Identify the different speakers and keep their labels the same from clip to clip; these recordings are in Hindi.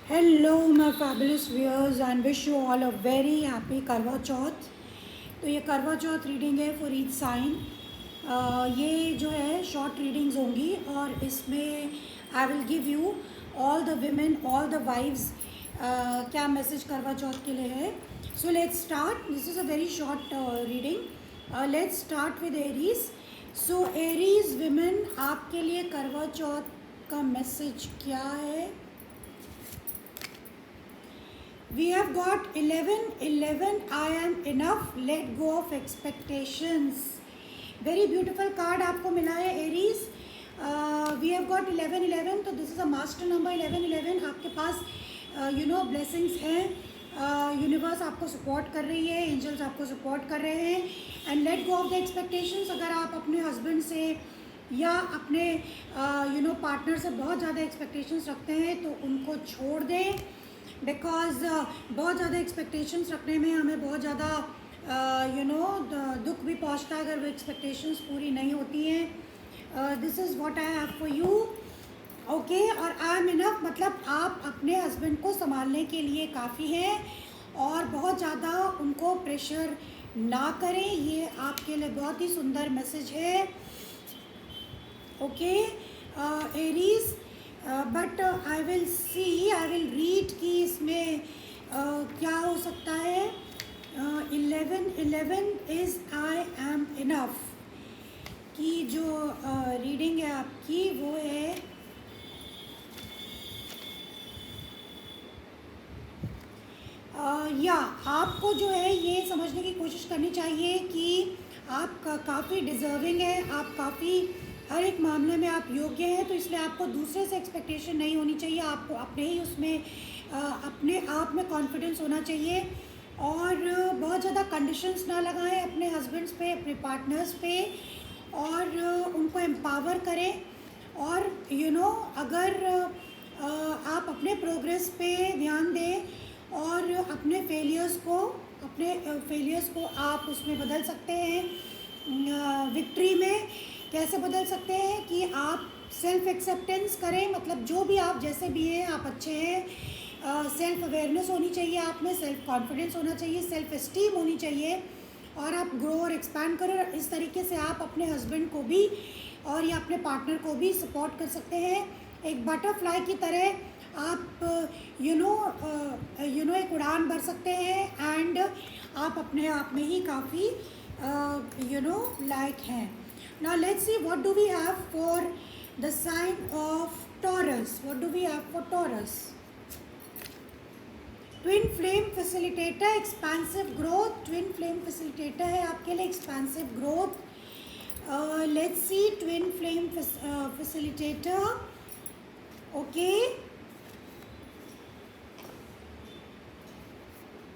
Speaker 1: Hello my fabulous viewers and wish you all a very happy करवा चौथ। तो ये करवा चौथ रीडिंग है फॉर ईच साइन। ये जो है शॉर्ट रीडिंग्स होंगी और इसमें I will give you all the women all the wives क्या मैसेज करवा चौथ के लिए है। So let's start. This is a very short reading. Let's start with Aries. So Aries women, आपके लिए करवा चौथ का मैसेज क्या है? We have got 11. I am enough. Let go of expectations. Very beautiful card आपको मिला है एरीज। We have got 11. तो this is a master number 11. आपके पास ब्लेसिंग्स हैं। यूनिवर्स आपको सपोर्ट कर रही है, एंजल्स आपको सपोर्ट कर रहे हैं। And let go of the expectations. अगर आप अपने हस्बैंड से या अपने पार्टनर से बहुत ज़्यादा एक्सपेक्टेशंस रखते हैं तो उनको छोड़ दें। बिकॉज बहुत ज़्यादा एक्सपेक्टेशंस रखने में हमें बहुत ज़्यादा दुख भी पहुंचता है अगर वो एक्सपेक्टेशंस पूरी नहीं होती हैं। This is what I have for you. Okay, और आई एम इनफ मतलब आप अपने हस्बैंड को संभालने के लिए काफ़ी हैं और बहुत ज़्यादा उनको प्रेशर ना करें। ये आपके लिए बहुत ही सुंदर मैसेज है। Okay Aries, but I will read कि इसमें क्या हो सकता है। 11 इज़ आई एम इनफ की जो रीडिंग है आपकी वो है या आपको जो है ये समझने की कोशिश करनी चाहिए कि आप काफ़ी डिज़र्विंग हैं, आप काफ़ी हर एक मामले में आप योग्य हैं। तो इसलिए आपको दूसरे से एक्सपेक्टेशन नहीं होनी चाहिए। आपको अपने ही उसमें अपने आप में कॉन्फिडेंस होना चाहिए और बहुत ज़्यादा कंडीशंस ना लगाएं अपने हस्बैंड्स पे, अपने पार्टनर्स पे, और उनको एम्पावर करें। और अगर आप अपने प्रोग्रेस पे ध्यान दें और अपने फेलियर्स को आप उसमें बदल सकते हैं विक्ट्री में। कैसे बदल सकते हैं कि आप सेल्फ एक्सेप्टेंस करें, मतलब जो भी आप जैसे भी हैं आप अच्छे हैं। सेल्फ अवेयरनेस होनी चाहिए, आप में सेल्फ कॉन्फिडेंस होना चाहिए, सेल्फ एस्टीम होनी चाहिए और आप ग्रो और एक्सपैंड करें। और इस तरीके से आप अपने हस्बैंड को भी और या अपने पार्टनर को भी सपोर्ट कर सकते हैं। एक बटरफ्लाई की तरह आप एक उड़ान भर सकते हैं एंड आप अपने आप में ही काफ़ी लायक हैं। Now let's see what do we have for the sign of Taurus. What do we have for Taurus? Twin flame facilitator, expansive growth. Twin flame facilitator है आपके लिए expansive growth. Let's see twin flame facilitator. Okay.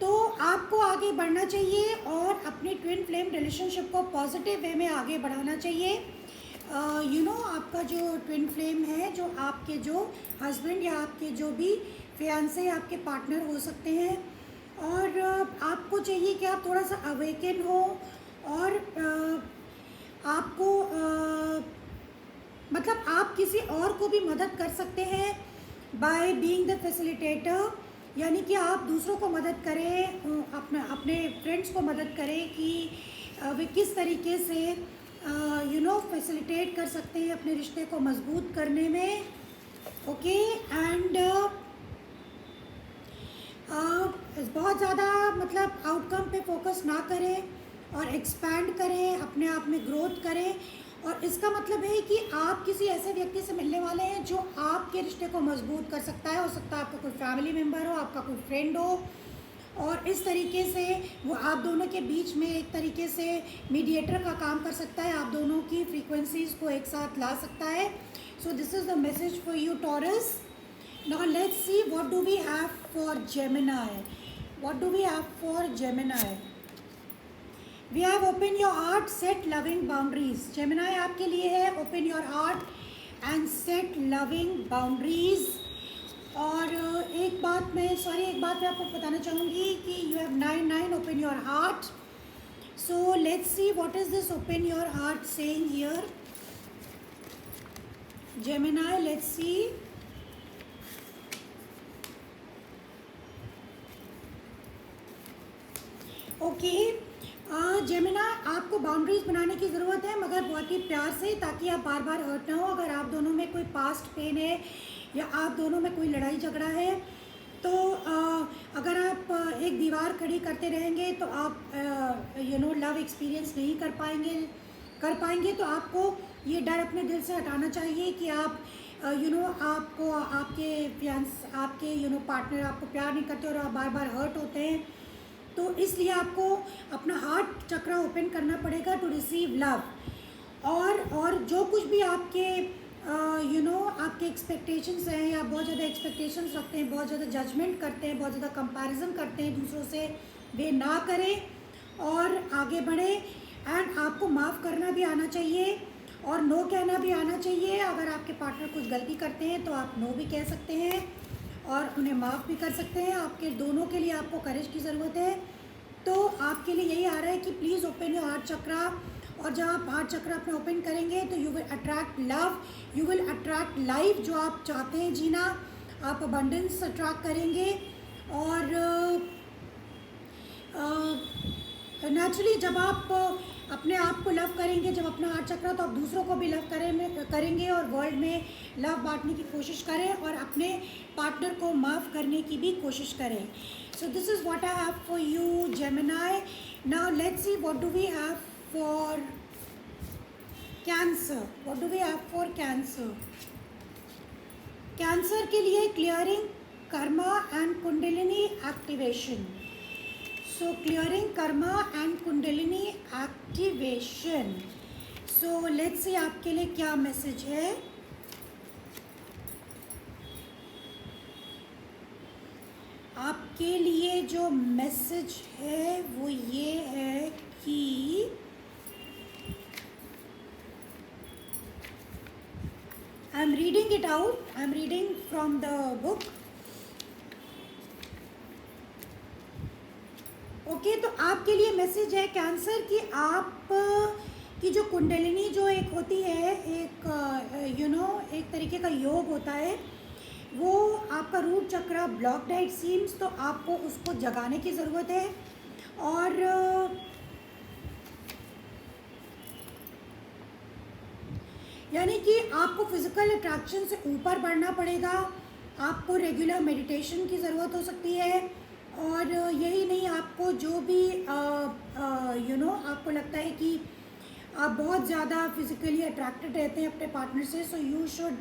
Speaker 1: तो आपको आगे बढ़ना चाहिए और अपनी ट्विन फ्लेम रिलेशनशिप को पॉजिटिव वे में आगे बढ़ाना चाहिए। आपका जो ट्विन फ्लेम है, जो आपके जो हस्बैंड या आपके जो भी फियांसे या आपके पार्टनर हो सकते हैं, और आपको चाहिए कि आप थोड़ा सा अवेकन हो और आपको मतलब आप किसी और को भी मदद कर सकते हैं बाय बीइंग द फैसिलिटेटर। यानी कि आप दूसरों को मदद करें, अपने फ्रेंड्स को मदद करें कि वे किस तरीके से फैसिलिटेट कर सकते हैं अपने रिश्ते को मजबूत करने में। ओके एंड बहुत ज़्यादा मतलब आउटकम पे फोकस ना करें और एक्सपैंड करें, अपने आप में ग्रोथ करें। और इसका मतलब है कि आप किसी ऐसे व्यक्ति से मिलने वाले हैं जो आपके रिश्ते को मजबूत कर सकता है। हो सकता है आपका कोई फैमिली मेम्बर हो, आपका कोई फ्रेंड हो, और इस तरीके से वो आप दोनों के बीच में एक तरीके से मीडिएटर का काम कर सकता है, आप दोनों की फ्रीक्वेंसीज को एक साथ ला सकता है। So this is the message for you Taurus. Now let's see what do we have for Gemini. What do we have for Gemini? We have open your heart, set loving boundaries. Gemini आपके लिए है open your heart and set loving boundaries. और एक बात मैं आपको बताना चाहूँगी कि you have 9 open your heart. So let's see what is this open your heart saying here. Gemini, let's see. Okay Gemini, आपको बाउंड्रीज बनाने की ज़रूरत है, मगर बहुत ही प्यार से, ताकि आप बार बार हर्ट ना हो। अगर आप दोनों में कोई पास्ट पेन है या आप दोनों में कोई लड़ाई झगड़ा है, तो अगर आप एक दीवार खड़ी करते रहेंगे तो आप लव एक्सपीरियंस नहीं कर पाएंगे। तो आपको ये डर अपने दिल से हटाना चाहिए कि आप आपको आपके पार्टनर आपको प्यार नहीं करते और आप बार बार हर्ट होते हैं। तो इसलिए आपको अपना हार्ट चक्रा ओपन करना पड़ेगा टू रिसीव लव। और जो कुछ भी आपके आपके एक्सपेक्टेशंस हैं, या बहुत ज़्यादा एक्सपेक्टेशंस रखते हैं, बहुत ज़्यादा जजमेंट करते हैं, बहुत ज़्यादा कंपैरिजन करते हैं दूसरों से, वे ना करें और आगे बढ़े। एंड आपको माफ़ करना भी आना चाहिए और नो कहना भी आना चाहिए। अगर आपके पार्टनर कुछ गलती करते हैं तो आप नो भी कह सकते हैं और उन्हें माफ़ भी कर सकते हैं। आपके दोनों के लिए आपको करेज की ज़रूरत है। तो आपके लिए यही आ रहा है कि प्लीज़ ओपन योर हार्ट चक्रा, और जब आप हार्ट चक्र अपना ओपन करेंगे तो you will attract love, you will attract life जो आप चाहते हैं जीना। आप अबंडेंस अट्रैक्ट करेंगे। और नेचुरली जब आप अपने आप को लव करेंगे, जब अपना हार्ट चक्र, तो आप दूसरों को भी लव करेंगे और वर्ल्ड में लव बांटने की कोशिश करें और अपने पार्टनर को माफ़ करने की भी कोशिश करें। So this is what I have for you Gemini. Now let's see what do we have for Cancer. What do we have for Cancer? Cancer के लिए clearing karma and kundalini activation. So clearing karma and kundalini activation. So let's see आपके लिए क्या मैसेज है। आपके लिए जो मैसेज है वो ये है कि I'm reading it out. I'm reading from the book. Okay तो आपके लिए मैसेज है कैंसर कि आप की जो कुंडलिनी जो एक होती है, एक एक तरीके का योग होता है, वो आपका रूट चक्र ब्लॉक्ड है इट सीम्स। तो आपको उसको जगाने की ज़रूरत है। और यानी कि आपको फिज़िकल अट्रैक्शन से ऊपर बढ़ना पड़ेगा। आपको रेगुलर मेडिटेशन की ज़रूरत हो सकती है। और यही नहीं, आपको जो भी आपको लगता है कि आप बहुत ज़्यादा फिज़िकली अट्रैक्टेड रहते हैं अपने पार्टनर से, so you should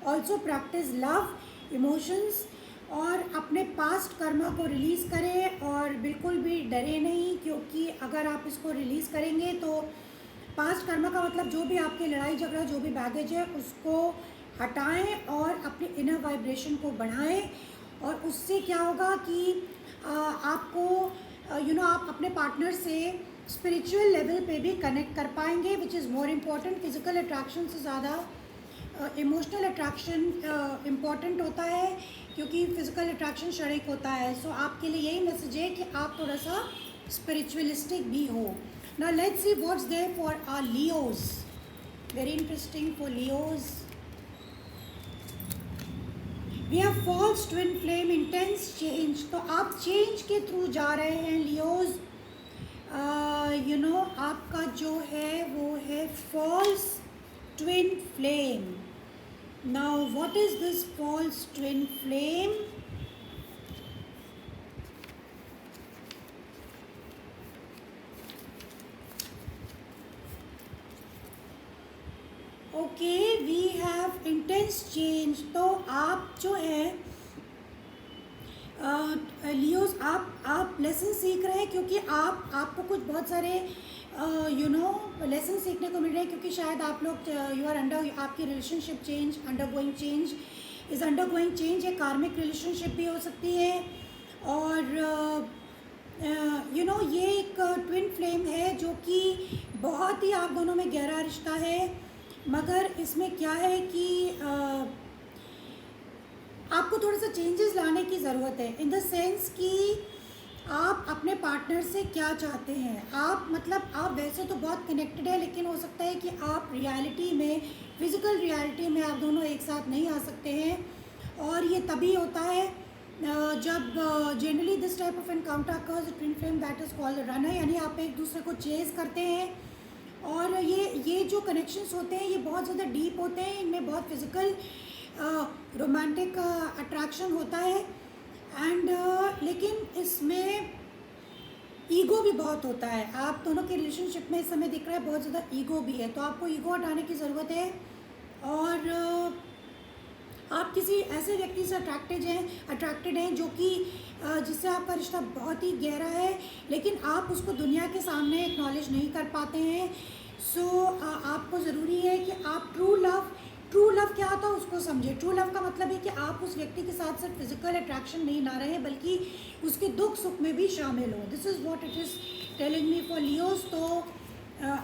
Speaker 1: also practice love emotions और अपने पास्ट कर्मा को रिलीज़ करें। और बिल्कुल भी डरे नहीं, क्योंकि अगर आप इसको रिलीज़ करेंगे तो पास्ट कर्मा का मतलब जो भी आपके लड़ाई झगड़ा, जो भी बैगेज है, उसको हटाएं और अपने इनर वाइब्रेशन को बढ़ाएं। और उससे क्या होगा कि आपको आप अपने पार्टनर से स्पिरिचुअल लेवल पे भी कनेक्ट कर पाएंगे, which is more important. Physical attraction से ज़्यादा इमोशनल अट्रैक्शन इम्पॉर्टेंट होता है, क्योंकि फ़िज़िकल अट्रैक्शन क्षणिक होता है। सो आपके लिए यही मैसेज है कि आप थोड़ा सा स्पिरिचुअलिस्टिक भी हो। Now let's see what's there for our Leos. Very interesting for Leos. We have false twin flame, intense change. तो आप चेंज के थ्रू जा रहे हैं Leos. आपका जो है वो है false twin flame. Now what is this false twin flame? Okay we have intense change. तो आप जो है लियोस, आप लेसन सीख रहे हैं, क्योंकि आपको कुछ बहुत सारे लेसन सीखने को मिल रहे हैं, क्योंकि शायद आप लोग यू आर आपकी relationship change undergoing change is undergoing change. एक कार्मिक रिलेशनशिप भी हो सकती है। और ये एक ट्विन फ्लेम है जो कि बहुत ही आप दोनों में गहरा रिश्ता है। मगर इसमें क्या है कि आपको थोड़ा सा चेंजेस लाने की ज़रूरत है, इन द सेंस कि आप अपने पार्टनर से क्या चाहते हैं। आप वैसे तो बहुत कनेक्टेड है, लेकिन हो सकता है कि आप रियलिटी में, फिज़िकल रियलिटी में आप दोनों एक साथ नहीं आ सकते हैं। और ये तभी होता है जब मतलब generally this type of encounter occurs twin flame that is called runner, यानी आप एक दूसरे को चेज करते हैं। और ये जो कनेक्शंस होते हैं ये बहुत ज़्यादा डीप होते हैं, इनमें बहुत फिजिकल रोमांटिक अट्रैक्शन होता है। एंड लेकिन इसमें ईगो भी बहुत होता है। आप दोनों के रिलेशनशिप में इस समय दिख रहा है बहुत ज़्यादा ईगो भी है, तो आपको ईगो हटाने की ज़रूरत है। और आप किसी ऐसे व्यक्ति से अट्रैक्टेड हैं जो कि जिससे आपका रिश्ता बहुत ही गहरा है, लेकिन आप उसको दुनिया के सामने एक्नॉलेज नहीं कर पाते हैं। सो आपको ज़रूरी है कि आप ट्रू लव क्या होता है उसको समझे। ट्रू लव का मतलब है कि आप उस व्यक्ति के साथ सिर्फ फिजिकल अट्रैक्शन नहीं ना रहे, बल्कि उसके दुख सुख में भी शामिल हो। This is what it is telling me for Leos. तो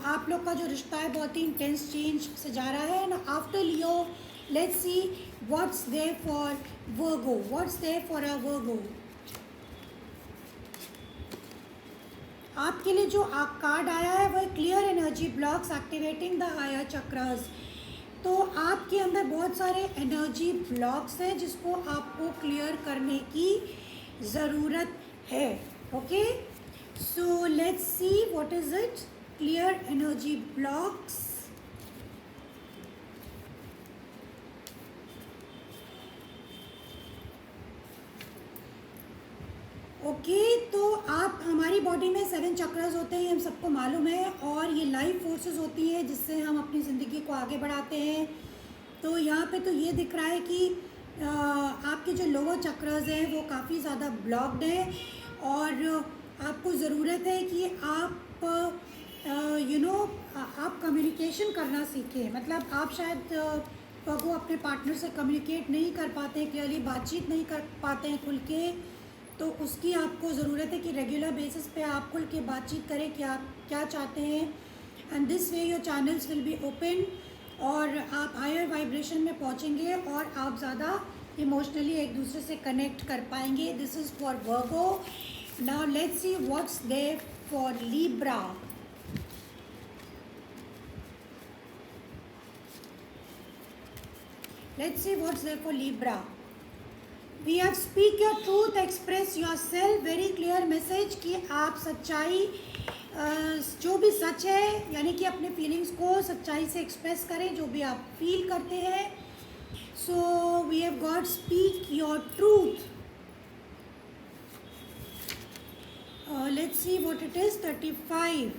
Speaker 1: आप लोग का जो रिश्ता है बहुत ही इंटेंस चेंज से जा रहा है। ना after Leo let's see what's there for Virgo, what's there for a Virgo. आपके लिए जो कार्ड आया है वो clear energy blocks activating the higher chakras. तो आपके अंदर बहुत सारे एनर्जी ब्लॉक्स हैं जिसको आपको क्लियर करने की ज़रूरत है। Okay, so let's see what is it. Clear energy blocks. Okay, तो आप हमारी बॉडी में 7 चक्रास होते हैं, हम सबको मालूम है, और ये लाइफ फोर्सेस होती है जिससे हम अपनी ज़िंदगी को आगे बढ़ाते हैं। तो यहाँ पे तो ये दिख रहा है कि आपके जो लोअर चक्रास हैं वो काफ़ी ज़्यादा ब्लॉक्ड हैं, और आपको ज़रूरत है कि आप आप कम्युनिकेशन करना सीखें। मतलब आप शायद वो अपने पार्टनर से कम्युनिकेट नहीं कर पाते हैं, क्लियरली बातचीत नहीं कर पाते हैं खुल के। तो उसकी आपको ज़रूरत है कि रेगुलर बेसिस पे आप खुल के बातचीत करें कि आप क्या चाहते हैं। And this way your channels will be open, और आप हायर वाइब्रेशन में पहुंचेंगे और आप ज़्यादा इमोशनली एक दूसरे से कनेक्ट कर पाएंगे। This is for Virgo. Now let's see what's there for Libra. Let's see what's there for Libra. We have speak your truth, express yourself. Very clear message कि आप सच्चाई, जो भी सच है, यानी कि अपने फीलिंग्स को सच्चाई से एक्सप्रेस करें जो भी आप फील करते हैं। So we have got speak your truth. Let's see what it is. 35।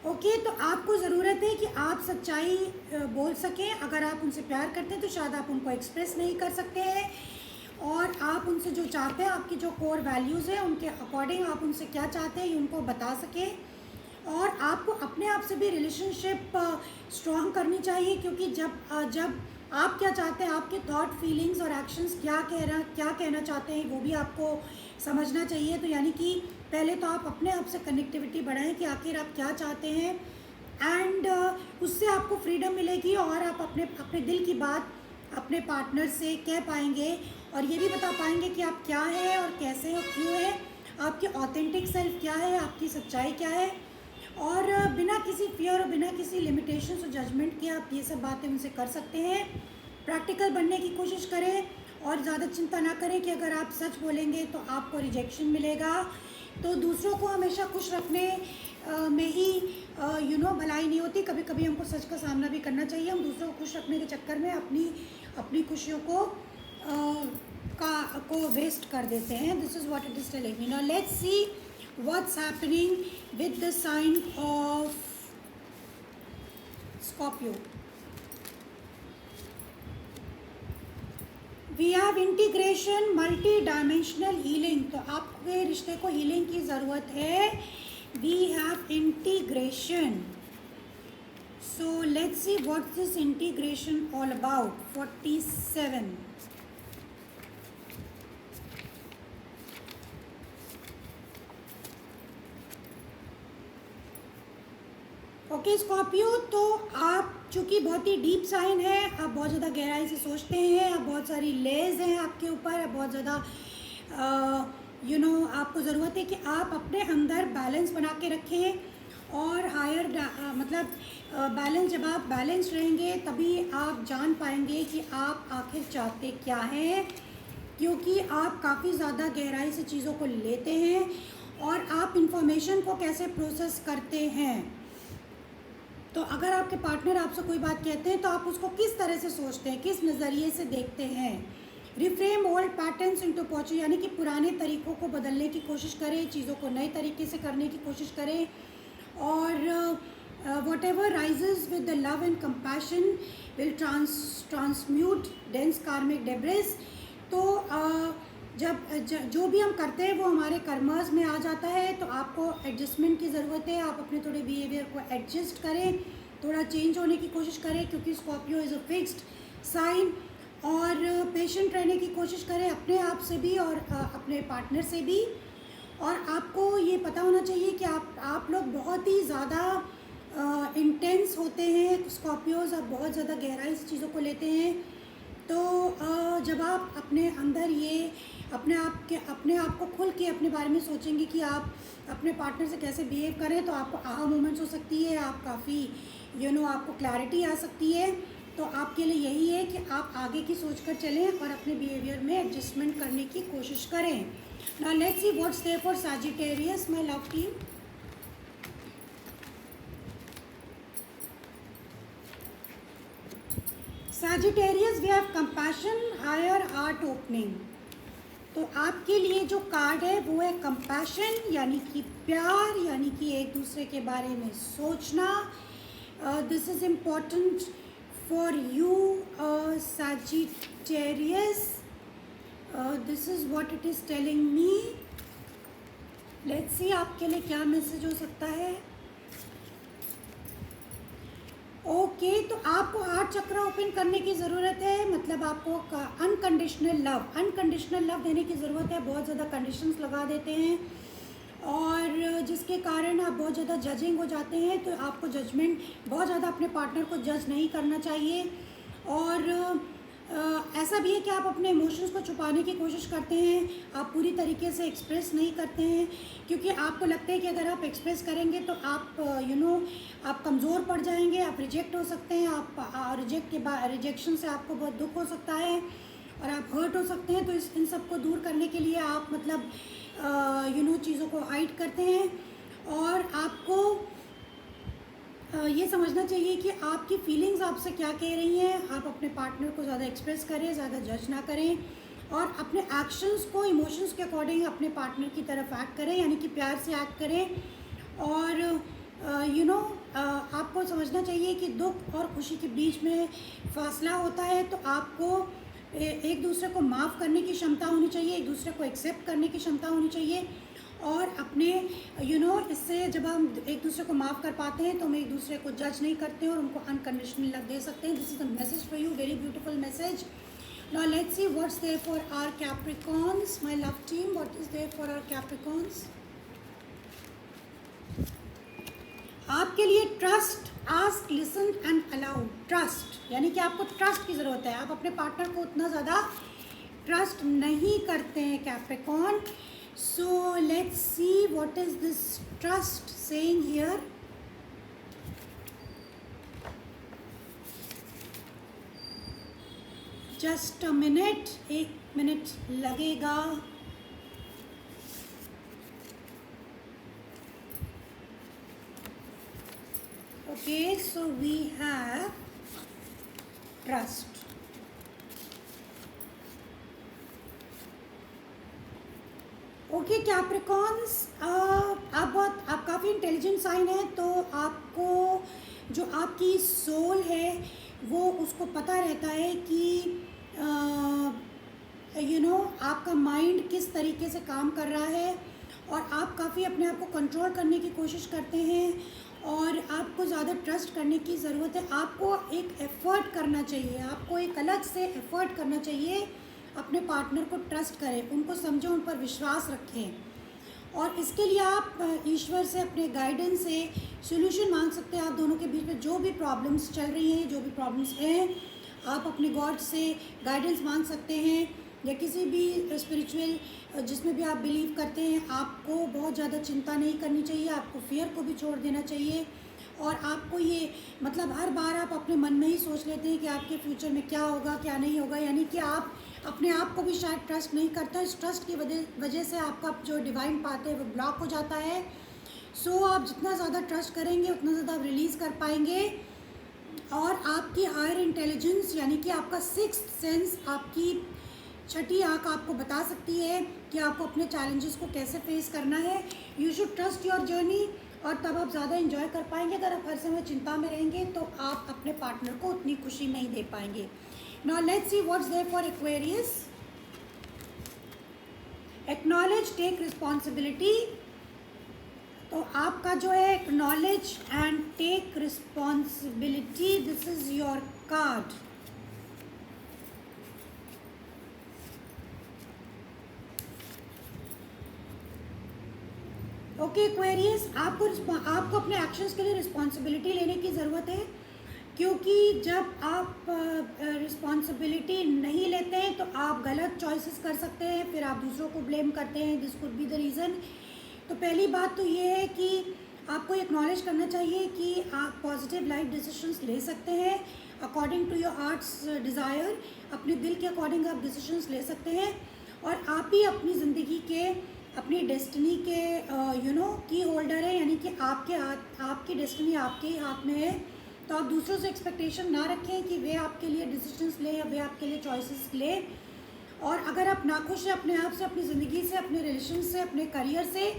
Speaker 1: Okay, तो आपको ज़रूरत है कि आप सच्चाई बोल सकें। अगर आप उनसे प्यार करते हैं तो शायद आप उनको एक्सप्रेस नहीं कर सकते हैं, और आप उनसे जो चाहते हैं, आपकी जो कोर वैल्यूज़ हैं उनके अकॉर्डिंग आप उनसे क्या चाहते हैं ये उनको बता सकें। और आपको अपने आप से भी रिलेशनशिप स्ट्रॉन्ग करनी चाहिए, क्योंकि जब आप क्या चाहते हैं, आपके थॉट, फीलिंग्स और एक्शंस क्या कहना चाहते हैं वो भी आपको समझना चाहिए। तो यानी कि पहले तो आप अपने आप से कनेक्टिविटी बढ़ाएं कि आखिर आप क्या चाहते हैं, एंड उससे आपको फ्रीडम मिलेगी, और आप अपने दिल की बात अपने पार्टनर से कह पाएंगे, और ये भी बता पाएंगे कि आप क्या हैं और कैसे और क्यों हैं, आपके ऑथेंटिक सेल्फ क्या है, आपकी सच्चाई क्या है। और बिना किसी फियर और बिना किसी लिमिटेशंस और जजमेंट के आप ये सब बातें उनसे कर सकते हैं। प्रैक्टिकल बनने की कोशिश करें, और ज़्यादा चिंता ना करें कि अगर आप सच बोलेंगे तो आपको रिजेक्शन मिलेगा। तो दूसरों को हमेशा खुश रखने में ही भलाई नहीं होती। कभी कभी हमको सच का सामना भी करना चाहिए। हम दूसरों को खुश रखने के चक्कर में अपनी खुशियों को वेस्ट कर देते हैं। This is what it is telling me. Now let's see what's happening with the sign of Scorpio. We have integration, multidimensional healing. तो आपके रिश्ते को हीलिंग की ज़रूरत है। We have integration. So let's see what this integration all about. 47। Okay Scorpio, तो आप चूँकि बहुत ही डीप साइन है, आप बहुत ज़्यादा गहराई से सोचते हैं, आप बहुत सारी लेयर्स हैं आपके ऊपर, आप बहुत ज़्यादा आपको ज़रूरत है कि आप अपने अंदर बैलेंस बना के रखें, और हायर मतलब बैलेंस, जब आप बैलेंस रहेंगे तभी आप जान पाएंगे कि आप आखिर चाहते क्या हैं। क्योंकि आप काफ़ी ज़्यादा गहराई से चीज़ों को लेते हैं और आप इंफॉर्मेशन को कैसे प्रोसेस करते हैं। तो अगर आपके पार्टनर आपसे कोई बात कहते हैं तो आप उसको किस तरह से सोचते हैं, किस नज़रिए से देखते हैं। Reframe old patterns into positive, यानी कि पुराने तरीक़ों को बदलने की कोशिश करें, चीज़ों को नए तरीके से करने की कोशिश करें। और whatever rises with the love and compassion will transmute dense karmic debris। तो जब जो भी हम करते हैं वो हमारे कर्मस में आ जाता है, तो आपको एडजस्टमेंट की ज़रूरत है। आप अपने थोड़े बिहेवियर को एडजस्ट करें, थोड़ा चेंज होने की कोशिश करें, क्योंकि Scorpio is a fixed sign. और पेशेंट रहने की कोशिश करें अपने आप से भी और अपने पार्टनर से भी। और आपको ये पता होना चाहिए कि आप लोग बहुत ही ज़्यादा इंटेंस होते हैं स्कॉर्पियोज़, आप बहुत ज़्यादा गहराई से चीज़ों को लेते हैं। तो जब आप अपने अंदर ये अपने आप को खुल के अपने बारे में सोचेंगे कि आप अपने पार्टनर से कैसे बिहेव करें, तो आपको आहा मोमेंट्स हो सकती है, आप काफ़ी आपको क्लैरिटी आ सकती है। तो आपके लिए यही है कि आप आगे की सोच कर चलें और अपने बिहेवियर में एडजस्टमेंट करने की कोशिश करें। Now let's see what's there for Sagittarius my love team. Sagittarius we have compassion, higher heart opening. तो आपके लिए जो कार्ड है वो है कंपैशन, यानी कि प्यार, यानी कि एक दूसरे के बारे में सोचना। This is important for you Sagittarius. This is what it is telling me. Let's see आपके लिए क्या मैसेज हो सकता है। ओके, तो आपको हार्ट चक्र ओपन करने की ज़रूरत है, मतलब आपको अनकंडीशनल लव देने की ज़रूरत है। बहुत ज़्यादा कंडीशंस लगा देते हैं और जिसके कारण आप बहुत ज़्यादा जजिंग हो जाते हैं। तो आपको जजमेंट बहुत ज़्यादा अपने पार्टनर को जज नहीं करना चाहिए। और ऐसा भी है कि आप अपने इमोशंस को छुपाने की कोशिश करते हैं, आप पूरी तरीके से एक्सप्रेस नहीं करते हैं, क्योंकि आपको लगता है कि अगर आप एक्सप्रेस करेंगे तो आप आप कमज़ोर पड़ जाएंगे, आप रिजेक्ट हो सकते हैं। आप रिजेक्शन से आपको बहुत दुख हो सकता है और आप हर्ट हो सकते हैं। तो इन सब को दूर करने के लिए आप मतलब चीज़ों को हाइड करते हैं। और आपको ये समझना चाहिए कि आपकी फीलिंग्स आपसे क्या कह रही हैं। आप अपने पार्टनर को ज़्यादा एक्सप्रेस करें, ज़्यादा जज ना करें और अपने एक्शंस को इमोशंस के अकॉर्डिंग अपने पार्टनर की तरफ एक्ट करें, यानी कि प्यार से एक्ट करें। और आपको समझना चाहिए कि दुख और खुशी के बीच में फासला होता है। तो आपको एक दूसरे को माफ़ करने की क्षमता होनी चाहिए, एक दूसरे को एक्सेप्ट करने की क्षमता होनी चाहिए। और अपने इससे जब हम एक दूसरे को माफ़ कर पाते हैं तो हम एक दूसरे को जज नहीं करते हैं और उनको अनकंडीशनल लव दे सकते हैं। This is the message for you, very beautiful message. Now let's see what's there for our Capricorns my love team. What is there for our Capricorns. आपके लिए trust, ask, listen and allow. Trust यानी कि आपको ट्रस्ट की ज़रूरत है, आप अपने पार्टनर को उतना ज़्यादा ट्रस्ट नहीं करते हैं Capricorn. So let's see what is this trust saying here. Just a minute, 1 minute लगेगा। Okay, so we have trust. Okay Capricorns, आप काफ़ी इंटेलिजेंट साइन है। तो आपको जो आपकी सोल है वो उसको पता रहता है कि आपका माइंड किस तरीके से काम कर रहा है और आप काफ़ी अपने आप को कंट्रोल करने की कोशिश करते हैं और आपको ज़्यादा ट्रस्ट करने की ज़रूरत है। आपको एक एफ़र्ट करना चाहिए, आपको एक अलग से एफ़र्ट करना चाहिए। अपने पार्टनर को ट्रस्ट करें, उनको समझें, उन पर विश्वास रखें और इसके लिए आप ईश्वर से अपने गाइडेंस से सॉल्यूशन मांग सकते हैं। आप दोनों के बीच में जो भी प्रॉब्लम्स चल रही हैं, जो भी प्रॉब्लम्स हैं, आप अपने गॉड से गाइडेंस मांग सकते हैं या किसी भी स्पिरिचुअल जिसमें भी आप बिलीव करते हैं। आपको बहुत ज़्यादा चिंता नहीं करनी चाहिए, आपको फियर को भी छोड़ देना चाहिए। और आपको ये मतलब हर बार आप अपने मन में ही सोच लेते हैं कि आपके फ्यूचर में क्या होगा क्या नहीं होगा, यानी कि आप अपने आप को भी शायद ट्रस्ट नहीं करते। इस ट्रस्ट की वजह से आपका जो डिवाइन पाथ है वो ब्लॉक हो जाता है। सो आप जितना ज़्यादा ट्रस्ट करेंगे उतना ज़्यादा आप रिलीज़ कर पाएंगे। और आपकी हायर इंटेलिजेंस यानी कि आपका सिक्स्थ सेंस, आपकी छठी आँख आपको बता सकती है कि आपको अपने चैलेंजेस को कैसे फेस करना है। You should trust your journey, और तब आप ज़्यादा इन्जॉय कर पाएंगे। अगर आप हर समय चिंता में रहेंगे तो आप अपने पार्टनर को उतनी खुशी नहीं दे पाएंगे। Now let's see what's there for Aquarius. Acknowledge, take responsibility. तो आपका जो है acknowledge and take responsibility, this is your card. Okay Aquarius, आपको अपने एक्शंस के लिए रिस्पॉन्सिबिलिटी लेने की ज़रूरत है, क्योंकि जब आप रिस्पॉन्सिबिलिटी नहीं लेते हैं तो आप गलत चॉइसेस कर सकते हैं, फिर आप दूसरों को ब्लेम करते हैं। This could be the reason. तो पहली बात तो ये है कि आपको एक्नॉलेज करना चाहिए कि आप पॉजिटिव लाइफ डिसीजंस ले सकते हैं according to your heart's desire. अपने दिल के अकॉर्डिंग आप डिसीजंस ले सकते हैं, और आप ही अपनी ज़िंदगी के, अपनी डेस्टिनी के की होल्डर है, यानी कि आपके हाथ, आपकी डेस्टिनी आपके ही हाथ में है। तो आप दूसरों से एक्सपेक्टेशन ना रखें कि वे आपके लिए डिसीजंस ले या वे आपके लिए चॉइसेस ले। और अगर आप नाखुश हैं अपने आप से, अपनी ज़िंदगी से, अपने रिलेशन से, अपने करियर से,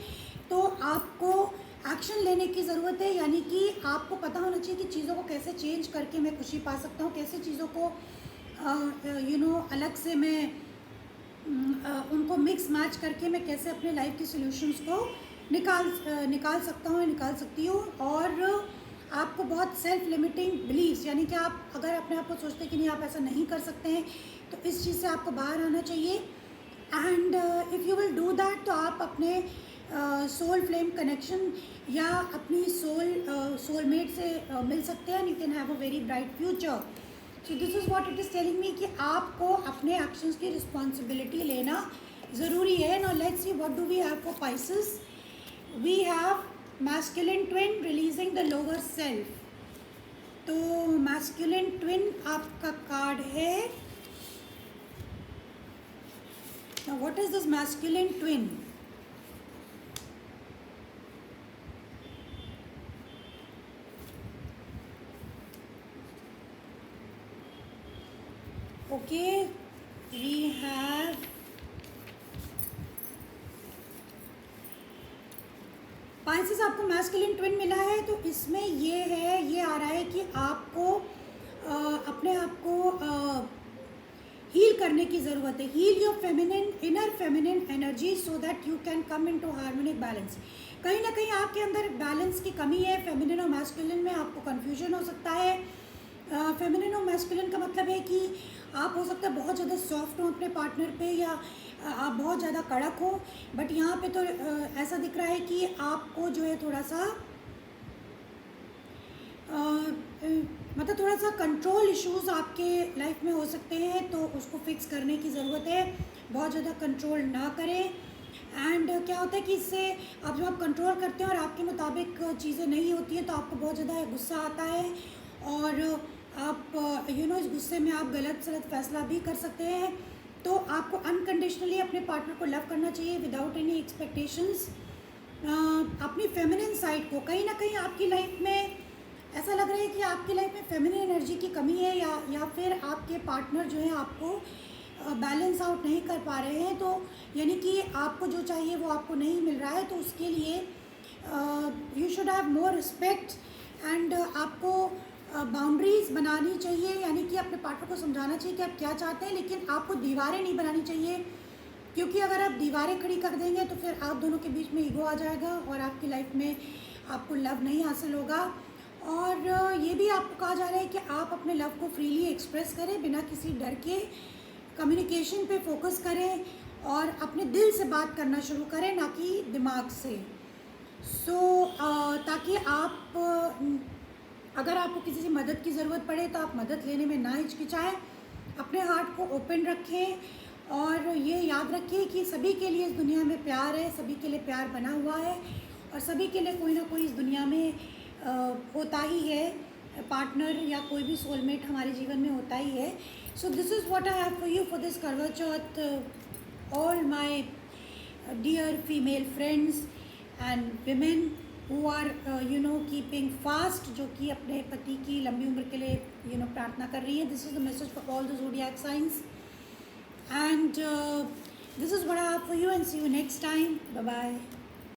Speaker 1: तो आपको एक्शन लेने की ज़रूरत है। यानी कि आपको पता होना चाहिए कि चीज़ों को कैसे चेंज करके मैं खुशी पा सकता हूँ, कैसे चीज़ों को अलग से मैं उनको मिक्स मैच करके मैं कैसे अपने लाइफ की सॉल्यूशंस को निकाल सकता हूँ, निकाल सकती हूँ। और आपको बहुत सेल्फ लिमिटिंग बिलीव्स, यानी कि आप अगर अपने आप को सोचते हैं कि नहीं आप ऐसा नहीं कर सकते हैं, तो इस चीज़ से आपको बाहर आना चाहिए। And if you will do that, तो आप अपने सोल फ्लेम कनेक्शन या अपनी सोलमेट से मिल सकते हैं। You can have a very bright future. So this is what it is telling me कि आपको अपने एक्शंस की रिस्पॉन्सिबिलिटी लेना ज़रूरी है। Now let's see what do we have for Pisces. We have masculine twin, releasing the lower self. तो मैस्कुलिन ट्विन आपका कार्ड है। Now what is this masculine twin? Okay, we have Pisces, आपको मैस्कुलिन ट्विन मिला है। तो इसमें ये है, ये आ रहा है कि आपको अपने आप को हील करने की ज़रूरत है। Heal your feminine, inner feminine energy so that you can come into harmonic balance. कहीं ना कहीं आपके अंदर बैलेंस की कमी है। फेमिनिन और मैस्कुलिन में आपको कन्फ्यूजन हो सकता है। फेमिनिन और मैस्कुलिन का मतलब है कि आप हो सकता है बहुत ज़्यादा सॉफ्ट हो अपने पार्टनर पे, या आप बहुत ज़्यादा कड़क हो। बट यहाँ पे तो ऐसा दिख रहा है कि आपको जो है थोड़ा सा मतलब थोड़ा सा कंट्रोल इश्यूज आपके लाइफ में हो सकते हैं, तो उसको फिक्स करने की ज़रूरत है। बहुत ज़्यादा कंट्रोल ना करें। एंड क्या होता है कि इससे आप जब आप कंट्रोल करते हैं और आपके मुताबिक चीज़ें नहीं होती हैं, तो आपको बहुत ज़्यादा गुस्सा आता है, और आप इस गुस्से में आप गलत सलत फैसला भी कर सकते हैं। तो आपको अनकंडीशनली अपने पार्टनर को लव करना चाहिए विदाउट एनी एक्सपेक्टेशंस। अपनी फेमिनिन साइड को, कहीं ना कहीं आपकी लाइफ में ऐसा लग रहा है कि आपकी लाइफ में फेमिनिन एनर्जी की कमी है, या फिर आपके पार्टनर जो है आपको बैलेंस आउट नहीं कर पा रहे हैं। तो यानी कि आपको जो चाहिए वो आपको नहीं मिल रहा है। तो उसके लिए you should have more respect, and आपको बाउंड्रीज़ बनानी चाहिए। यानी कि अपने पार्टनर को समझाना चाहिए कि आप क्या चाहते हैं, लेकिन आपको दीवारें नहीं बनानी चाहिए, क्योंकि अगर आप दीवारें खड़ी कर देंगे तो फिर आप दोनों के बीच में ईगो आ जाएगा और आपकी लाइफ में आपको लव नहीं हासिल होगा। और ये भी आपको कहा जा रहा है कि आप अपने लव को फ्रीली एक्सप्रेस करें, बिना किसी डर के। कम्युनिकेशन पे फोकस करें और अपने दिल से बात करना शुरू करें, ना कि दिमाग से। ताकि आप अगर आपको किसी से मदद की ज़रूरत पड़े तो आप मदद लेने में ना हिचकिचाएं। अपने हार्ट को ओपन रखें, और ये याद रखिए कि सभी के लिए इस दुनिया में प्यार है, सभी के लिए प्यार बना हुआ है, और सभी के लिए कोई ना कोई इस दुनिया में होता ही है। पार्टनर या कोई भी सोलमेट हमारे जीवन में होता ही है. So this is what I have for you for this Karva Chauth. All my dear female friends and women who are keeping fast, जो कि अपने पति की लंबी उम्र के लिए प्रार्थना कर रही है. This is the message for all the zodiac signs and this is what I have for you and see you next time. Bye bye.